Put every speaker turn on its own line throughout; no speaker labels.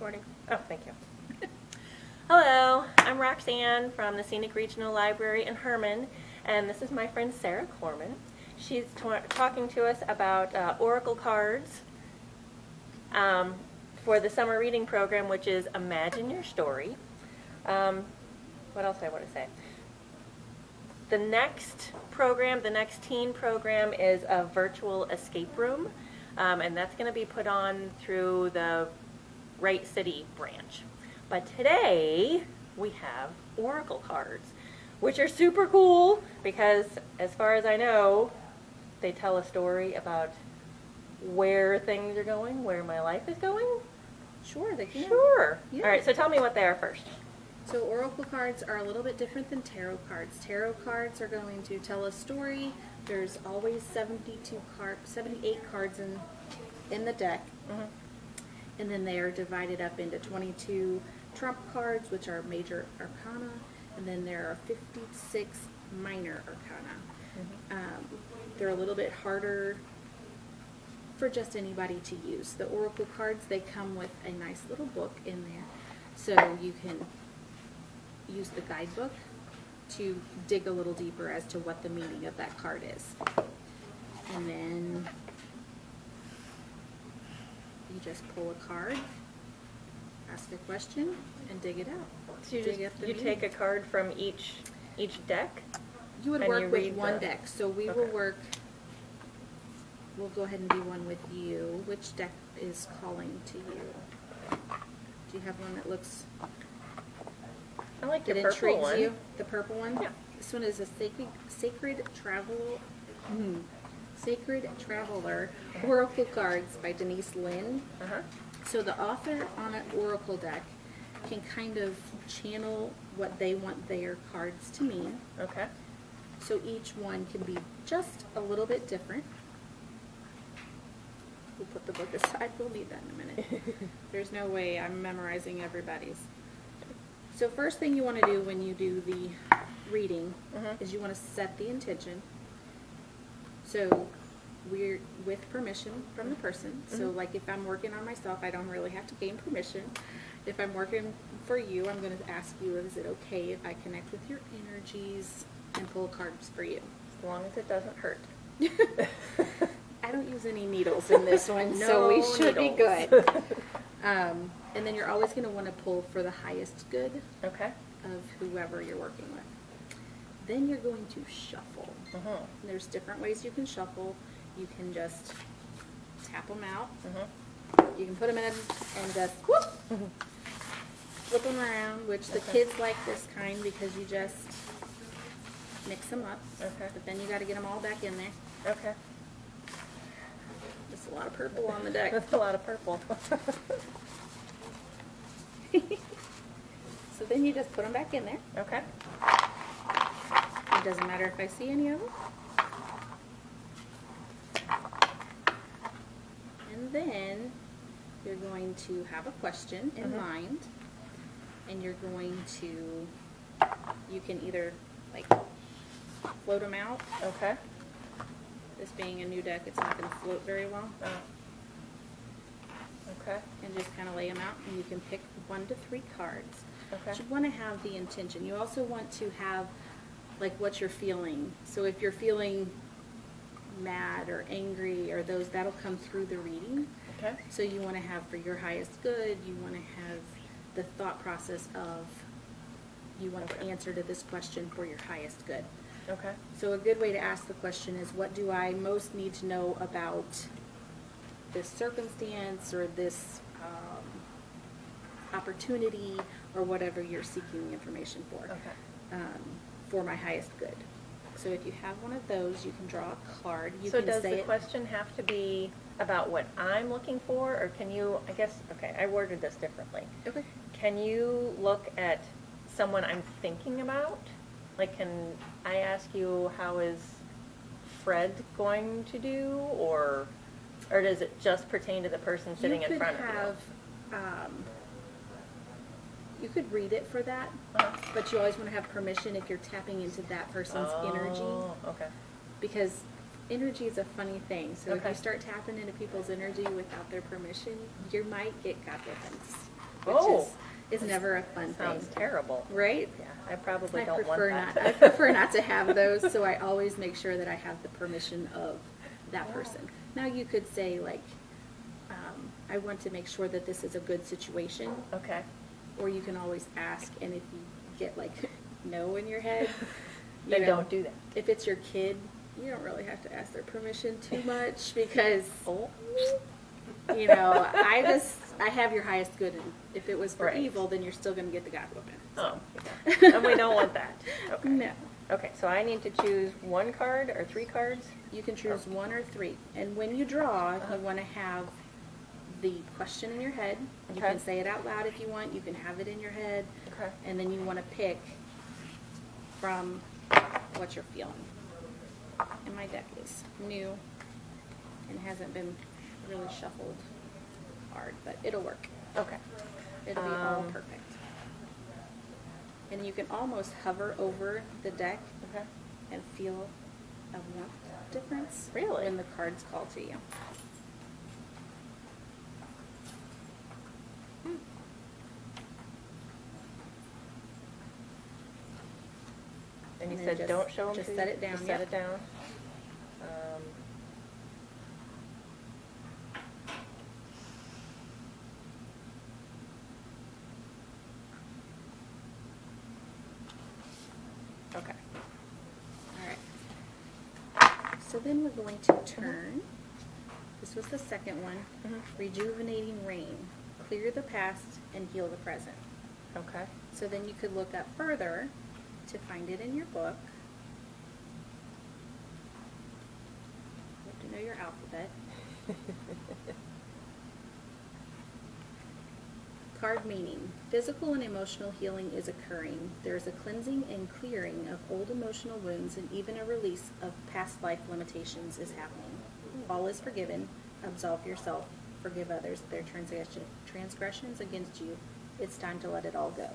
recording. Oh, thank you. Hello, I'm Roxanne from the Scenic Regional Library in Herman, and this is my friend Sarah Korman. She's talking to us about oracle cards for the summer reading program, which is Imagine Your Story. What else do I want to say? The next program, the next teen program, is a virtual escape room, and that's going to be put on through the Wright City branch. But today we have oracle cards, which are super cool because, as far as I know, they tell a story about where things are going, where my life is going.
Sure, they can.
Sure.
Yeah.
All right, so tell me what they are first.
So oracle cards are a little bit different than tarot cards. Tarot cards are going to tell a story. There's always 78 cards in the deck.
Mm-hmm.
And then they are divided up into 22 trump cards, which are major arcana, and then there are 56 minor arcana.
Mm-hmm.
They're a little bit harder for just anybody to use. The oracle cards, they come with a nice little book in there, so you can use the guidebook to dig a little deeper as to what the meaning of that card is. And then you just pull a card, ask a question, and dig it out.
So you take a card from each deck?
You would
and
work
you
with
read
one
the-
deck. So we will work, we'll go ahead and do one with you. Which deck is calling to you? Do you have one that looks,
I like
that
your purple
intrigues
one.
you? The purple one?
Yeah.
This one is a Sacred Traveler Oracle Cards by Denise Lynn.
Uh-huh.
So the author on an oracle deck can kind of channel what they want their cards to mean.
Okay.
So each one can be just a little bit different. We'll put the book aside. We'll need that in a minute. There's no way I'm memorizing everybody's. So first thing you want to do when you do the reading is you want to set the intention. So we're with permission from the person. So like if I'm working on myself, I don't really have to gain permission. If I'm working for you, I'm going to ask you, is it okay if I connect with your energies and pull cards for you?
As long as it doesn't hurt.
I don't use any needles in this one, so we should be
needles.
good. And then you're always going to want to pull for the highest good
Okay.
of whoever you're working with. Then you're going to shuffle.
Mm-hmm.
There's different ways you can shuffle. You can just tap them out.
Mm-hmm.
You can put them in and just whoop, flip them around, which the kids like this kind because you just mix them up.
Okay.
But then you got to get them all back in there.
Okay.
There's a lot of purple on the deck.
That's a lot of purple.
So then you just put them back in there.
Okay.
It doesn't matter if I see any of them. And then you're going to have a question in mind, and you're going to, you can either like float them out.
Okay.
This being a new deck, it's not going to float very well.
Okay.
And just kind of lay them out, and you can pick 1 to 3 cards.
Okay.
But you want to have the intention. You also want to have like what you're feeling. So if you're feeling mad or angry or those, that'll come through the reading.
Okay.
So you want to have for your highest good, you want to have the thought process of you want the answer to this question for your highest good.
Okay.
So a good way to ask the question is, what do I most need to know about this circumstance or this opportunity or whatever you're seeking the information for, for my highest good. So if you have one of those, you can draw a card. You
So
can
does
say
the
it.
question have to be about what I'm looking for, or can you, I guess, okay, I worded this differently.
Okay.
Can you look at someone I'm thinking about? Like, can I ask you, how is Fred going to do, or does it just pertain to the person sitting in front of you?
You could read it for that, but you always want to have permission if you're tapping into that person's energy.
Okay.
Because energy is a funny thing. So if
Okay.
you start tapping into people's energy without their permission, you might get God weapons. which
Oh.
is never a fun
Sounds
thing.
terrible.
Right?
Yeah, I probably
I
don't want
prefer
that.
not. I prefer not to have those, so I always make sure that I have the permission of that person. Now you could say like, I want to make sure that this is a good situation,
Okay.
or you can always ask, and if you get like no in your head, you
Then
know,
don't do that.
If it's your kid, you don't really have to ask their permission too much because,
Oh.
you know, I have your highest good, and if it was for
Right.
evil, then you're still going to get the God whipping.
Oh. Yeah. And we don't want that. Okay.
No.
Okay, so I need to choose one card or 3 cards?
You can choose 1 or 3. And when you draw, you want to have the question in your head. You
Okay.
can say it out loud if you want. You can have it in your head.
Okay.
And then you want to pick from what you're feeling. And my deck is new and hasn't been really shuffled hard, but it'll work.
Okay.
It'll be all perfect. And you can almost hover over the deck
Okay.
and feel a warmth difference
Really?
when the cards call to you.
And you
And then
said
just-
don't show them
just
to
set
you?
it down,
Just set
yep.
it down. Okay.
All right. So then we're going to turn. This was the second one.
Mhm.
Rejuvenating rain. Clear the past and heal the present.
Okay.
So then you could look up further to find it in your book. You have to know your alphabet. Card meaning. Physical and emotional healing is occurring. There is a cleansing and clearing of old emotional wounds, and even a release of past life limitations is happening. All is forgiven. Absolve yourself. Forgive others their transgressions against you. It's time to let it all go.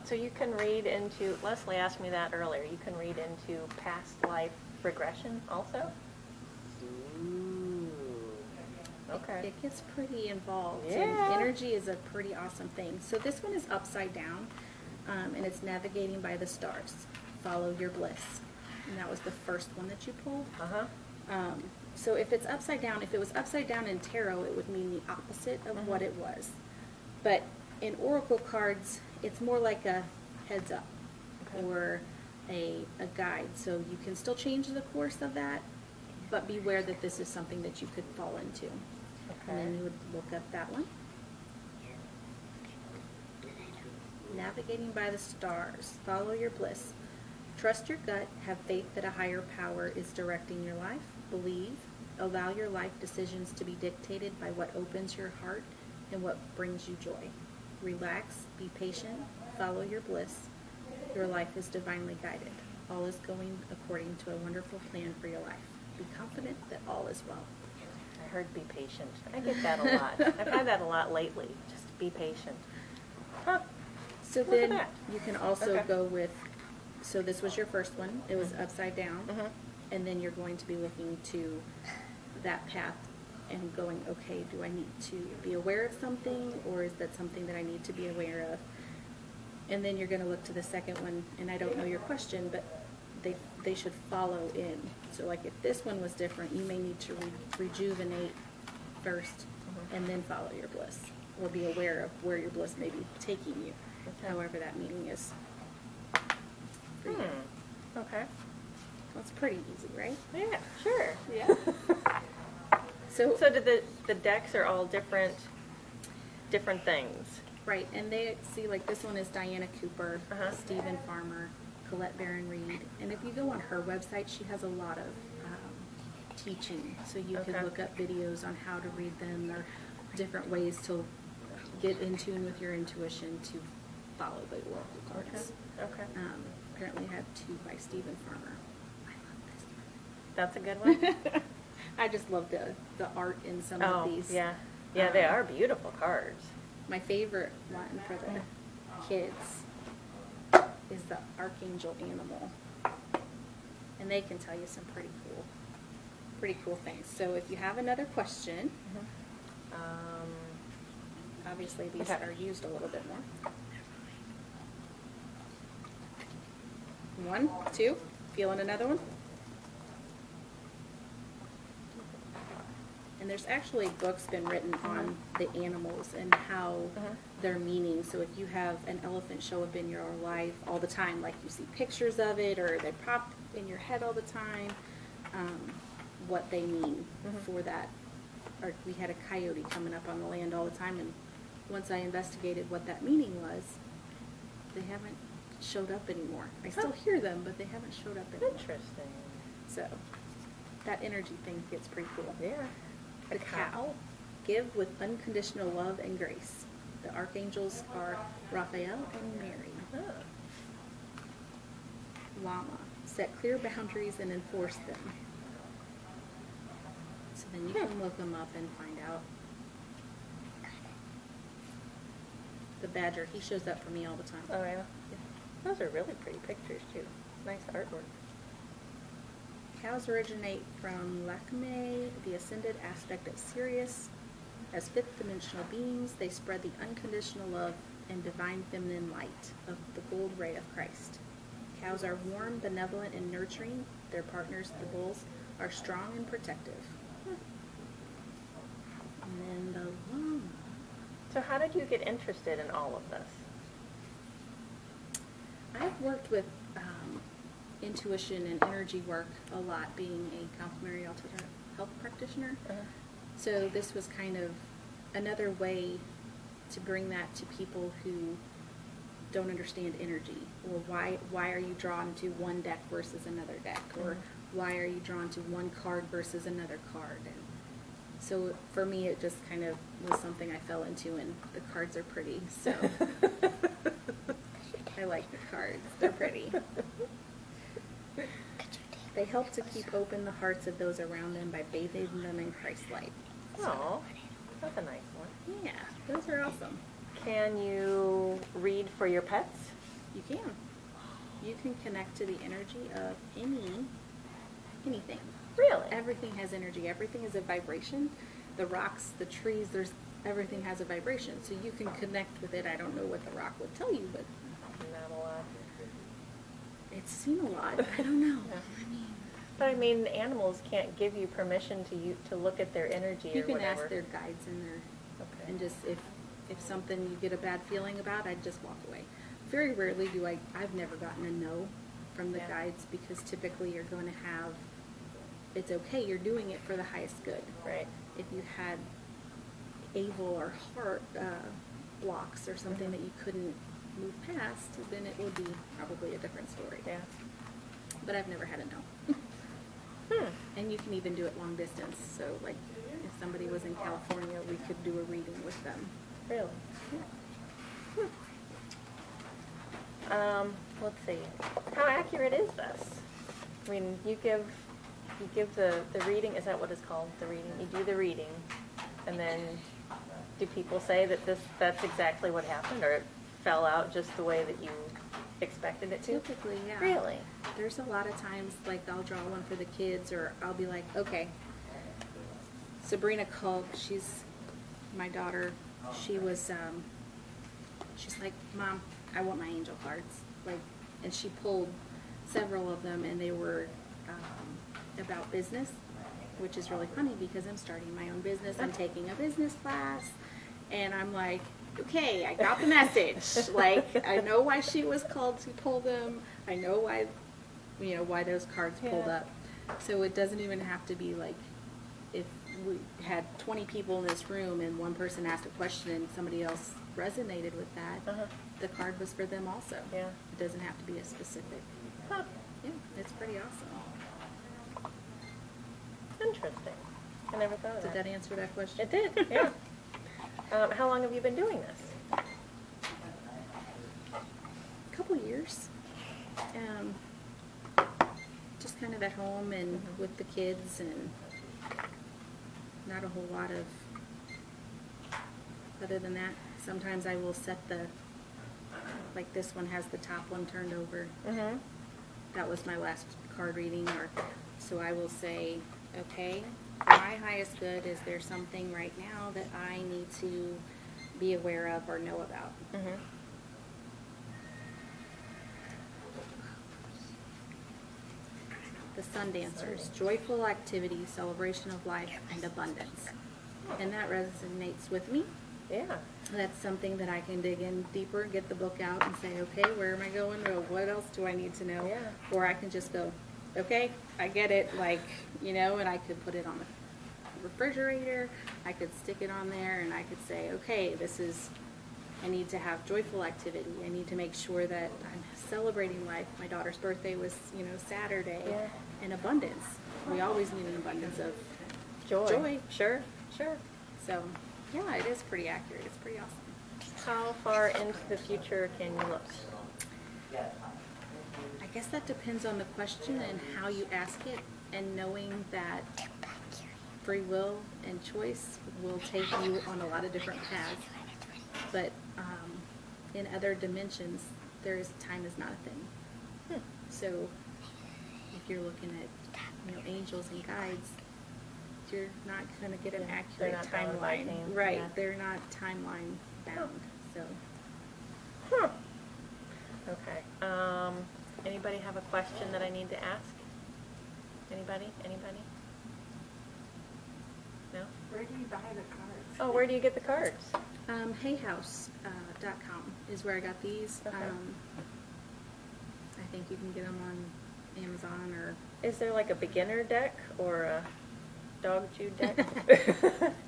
So you can read into, Leslie asked me that earlier, you can read into past life regression also? Okay.
It gets pretty involved.
Yeah.
And energy is a pretty awesome thing. So this one is upside down, and it's navigating by the stars. Follow your bliss. And that was the first one that you pulled.
Uh-huh.
So if it's upside down, if it was upside down in tarot, it would mean the opposite of what it was. But in oracle cards, it's more like a heads up
Okay.
or a guide. So you can still change the course of that, but beware that this is something that you could fall into. And then
Okay.
you would look up that one. Navigating by the stars. Follow your bliss. Trust your gut. Have faith that a higher power is directing your life. Believe. Allow your life decisions to be dictated by what opens your heart and what brings you joy. Relax. Be patient. Follow your bliss. Your life is divinely guided. All is going according to a wonderful plan for your life. Be confident that all is well.
I heard be patient. I get that a lot. I've had that a lot lately. Just be patient. Huh.
So
Look at
then
that.
you can also
Okay.
go with, so this was your first one, it was upside down.
Mhm.
And then you're going to be looking to that path and going, okay, do I need to be aware of something, or is that something that I need to be aware of? And then you're gonna look to the second one, and I don't know your question, but they should follow in. So like if this one was different, you may need to rejuvenate first and then follow your bliss, or be aware of where your bliss may be taking you,
Okay.
however that meaning is for you.
Okay.
Well, it's pretty easy, right?
Yeah, sure.
Yeah. So,
So did the decks are all different things?
right, and they see like this one is Diana Cooper,
Uh-huh.
Stephen Farmer, Colette Baron Reed, and if you go on her website, she has a lot of teaching, so you
Okay.
can look up videos on how to read them, or different ways to get in tune with your intuition to follow the oracle cards.
Okay.
Apparently, I have 2 by Stephen Farmer. I love this one.
That's a good one?
I just love the art in some
Oh,
of these.
yeah. Yeah, they are beautiful cards.
My favorite one for the kids is the archangel animal. And they can tell you some pretty cool things. So if you have another question, obviously these
Okay.
are used a little bit more. 1, 2, feeling another one? And there's actually books been written on the animals and how their meaning. So if you have an elephant show up in your life all the time, like you see pictures of it or they pop in your head all the time, what they mean for that. Or we had a coyote coming up on the land all the time, and once I investigated what that meaning was, they haven't showed up anymore. I still hear them, but they haven't showed up anymore.
Interesting.
So that energy thing gets pretty cool.
Yeah.
The cow, give with unconditional love and grace. The archangels are Raphael and Mary.
Oh.
Llama, set clear boundaries and enforce them. So then you can look them up and find out. The badger, he shows up for me all the time.
Oh, yeah. Those are really pretty pictures, too. Nice artwork.
Cows originate from Lakme, the ascended aspect of Sirius. As fifth dimensional beings, they spread the unconditional love and divine feminine light of the gold ray of Christ. Cows are warm, benevolent, and nurturing. Their partners, the bulls, are strong and protective. And then the llama.
So how did you get interested in all of this?
I've worked with intuition and energy work a lot, being a complementary alternative health practitioner. So this was kind of another way to bring that to people who don't understand energy, or why are you drawn to one deck versus another deck, or why are you drawn to one card versus another card. And so for me, it just kind of was something I fell into, and the cards are pretty, so I like the cards. They're pretty. They help to keep open the hearts of those around them by bathing them in Christ's light.
Oh, that's a nice one.
Yeah, those are awesome.
Can you read for your pets?
You can. You can connect to the energy of anything.
Really?
Everything has energy. Everything is a vibration. The rocks, the trees, everything has a vibration. So you can connect with it. I don't know what the rock would tell you, but
Not a lot.
it's seen a lot. I don't know.
Yeah.
I mean,
But I mean, animals can't give you permission to look at their energy
you
or
can
whatever.
ask their guides
Okay.
and just if something you get a bad feeling about, I'd just walk away. Very rarely do I've never gotten a no from the
Yeah.
guides, because typically you're going to have, it's okay, you're doing it for the highest good.
Right.
If you had evil or heart blocks or something that you couldn't move past, then it would be probably a different story.
Yeah.
But I've never had a no.
Hmm.
And you can even do it long distance. So like if somebody was in California, we could do a reading with them.
Really?
Yeah.
Let's see. How accurate is this? I mean, you give the reading. Is that what it's called? The reading. You do the reading, and then do people say that that's exactly what happened, or it fell out just the way that you expected it to?
Typically, yeah.
Really?
There's a lot of times, like, I'll draw one for the kids, or I'll be like, okay, Sabrina called, she's my daughter, she was, she's like, Mom, I want my angel cards, like, and she pulled several of them, and they were about business, which is really funny, because I'm starting my own business, I'm taking a business class, and I'm like, okay, I got the message. Like, I know why she was called to pull them. I know why, why those cards pulled
Yeah.
up. So it doesn't even have to be like, if we had 20 people in this room and one person asked a question and somebody else resonated with that, the card was for them also.
Yeah.
It doesn't have to be a specific.
Huh.
Yeah, it's pretty awesome.
Interesting. I never thought of
Did that answer that question?
It did. Yeah. How long have you been doing this?
A couple years. Just kind of at home and with the kids, and not a whole lot of, other than that. Sometimes I will set like this one has the top one turned over.
Mm-hmm.
That was my last card reading, so I will say, okay, for my highest good, is there something right now that I need to be aware of or know about.
Mhm.
The Sundancers, joyful activity, celebration of life, and abundance. And that resonates with me.
Yeah.
That's something that I can dig in deeper, get the book out and say, okay, where am I going? Or what else do I need to know?
Yeah.
Or I can just go, okay, I get it, like, and I could put it on the refrigerator, I could stick it on there, and I could say, okay, I need to have joyful activity. I need to make sure that I'm celebrating life. My daughter's birthday was, Saturday.
Yeah.
And abundance. We always need an abundance of
Joy. Sure.
So, yeah, it is pretty accurate. It's pretty awesome.
How far into the future can you look?
I guess that depends on the question and how you ask it, and knowing that free will and choice will take you on a lot of different paths. But in other dimensions, time is not a thing. So if you're looking at angels and guides, you're not going to get an
They're
accurate
not bound by
timeline.
time.
Right,
Yeah.
they're not timeline bound. So
Huh. Okay. Anybody have a question that I need to ask? Anybody? No?
Where do you buy the cards?
Oh, where do you get the cards?
hayhouse.com is where I got these.
Okay.
I think you can get them on Amazon or
Is there like a beginner deck or a dog chew deck?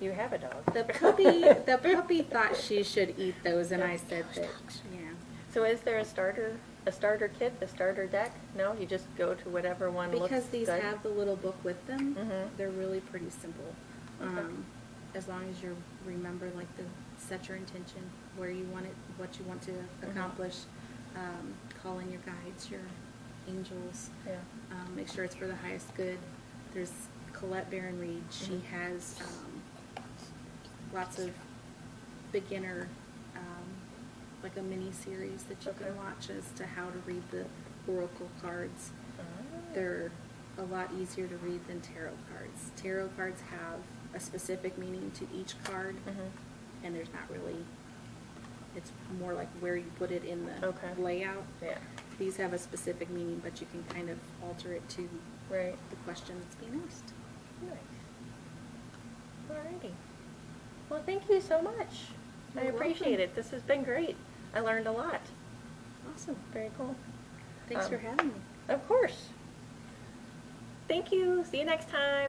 You have a dog.
the puppy thought she should eat those, and I said that, yeah.
So is there a starter kit, a starter deck? No, you just go to whatever one looks
Because these
good?
have the little book with them,
Mhm.
they're really pretty simple.
Okay.
As long as you remember, like, set your intention, where you want it, what you want to accomplish, call in your guides, your angels.
Yeah.
Make sure it's for the highest good. There's Colette Baron Reed. She
Mhm.
has lots of beginner, like a mini series that you
Okay.
can watch as to how to read the oracle cards.
Ah.
They're a lot easier to read than tarot cards. Tarot cards have a specific meaning to each card,
Mhm.
and there's not really, it's more like where you put it in the
Okay.
layout.
Yeah.
These have a specific meaning, but you can kind of alter it to
Right.
the question that's being asked.
Nice. Alrighty. Well, thank you so much. I
You're
appreciate
welcome.
it. This has been great. I learned a lot.
Awesome.
Very cool.
Thanks for having me.
Of course. Thank you. See you next time.